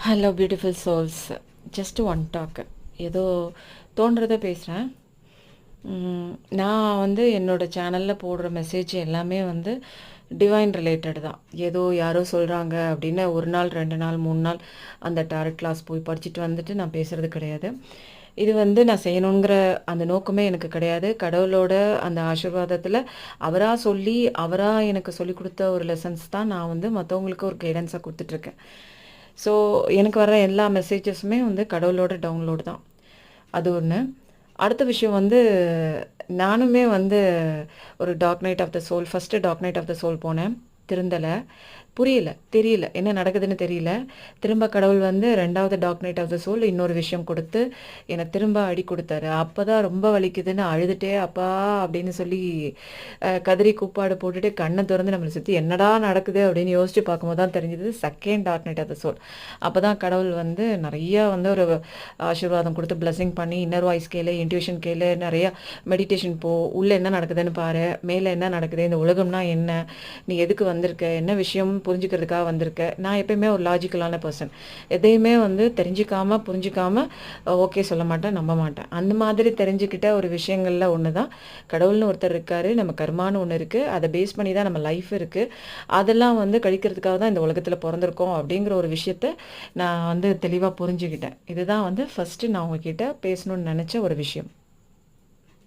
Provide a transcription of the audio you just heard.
Hello beautiful souls. Just one talk. ஏதோ தோன்றதை பேசுகிறேன். நான் வந்து என்னோடய சேனலில் போடுற மெசேஜ் எல்லாமே வந்து டிவைன் ரிலேட்டட் தான். ஏதோ யாரோ சொல்கிறாங்க அப்படின்னு ஒரு நாள் 2 நாள் 3 நாள் அந்த டாரட் கிளாஸ் போய் படிச்சுட்டு வந்துட்டு நான் பேசுகிறது கிடையாது. இது வந்து நான் செய்யணுங்கிற அந்த நோக்கமே எனக்கு கிடையாது. கடவுளோட அந்த ஆசீர்வாதத்தில் அவராக சொல்லி அவராக எனக்கு சொல்லி கொடுத்த ஒரு லெசன்ஸ் தான் நான் வந்து மற்றவங்களுக்கு ஒரு கைடன்ஸாக கொடுத்துட்ருக்கேன். ஸோ எனக்கு வர எல்லா மெசேஜஸுமே வந்து கடவுளோட டவுன்லோடு தான். அது ஒன்று. அடுத்த விஷயம் வந்து நானுமே வந்து ஒரு dark night of the soul, first dark night of the soul போனேன். திருந்தலை, தெரியல என்ன நடக்குதுன்னு தெரியல. திரும்ப கடவுள் வந்து 2வது dark night of the soul இன்னொரு விஷயம் கொடுத்து என்னை திரும்ப அடி கொடுத்தாரு. அப்போ தான் ரொம்ப வலிக்குதுன்னு அழுதுட்டே அப்பா அப்படின்னு சொல்லி கதறி கூப்பாடு போட்டுட்டு கண்ணை திறந்து நம்மளை சுற்றி என்னடா நடக்குது அப்படின்னு யோசிச்சு பார்க்கும்போது தான் தெரிஞ்சது second dark night of the soul. அப்போ தான் கடவுள் வந்து நிறையா வந்து ஒரு ஆசீர்வாதம் கொடுத்து பிளஸிங் பண்ணி இன்னர் வாய்ஸ் கேளு, இன்ட்யூஷன் கேளு, நிறையா மெடிடேஷன் போ, உள்ளே என்ன நடக்குதுன்னு பாரு, மேலே என்ன நடக்குது, இந்த உலகம்னா என்ன, நீ எதுக்கு வந்திருக்க, என்ன விஷயம் புரிஞ்சுக்கிறதுக்காக வந்திருக்க. நான் எப்பயுமே ஒரு லாஜிக்கலான பர்சன். எதையுமே வந்து தெரிஞ்சுக்காமல் புரிஞ்சுக்காமல் ஓகே சொல்ல மாட்டேன், நம்ப மாட்டேன். அந்த மாதிரி தெரிஞ்சுக்கிட்ட ஒரு விஷயங்களில் ஒன்று தான் கடவுள்னு ஒருத்தர் இருக்கார், நம்ம கர்மான்னு ஒன்று இருக்குது, அதை பேஸ் பண்ணி தான் நம்ம லைஃப் இருக்குது. அதெல்லாம் வந்து கழிக்கிறதுக்காக தான் இந்த உலகத்தில் பிறந்திருக்கோம் அப்படிங்கிற ஒரு விஷயத்த நான் வந்து தெளிவாக புரிஞ்சுக்கிட்டேன். இதுதான் வந்து ஃபஸ்ட்டு நான் உங்ககிட்ட பேசணும்னு நினச்ச ஒரு விஷயம்.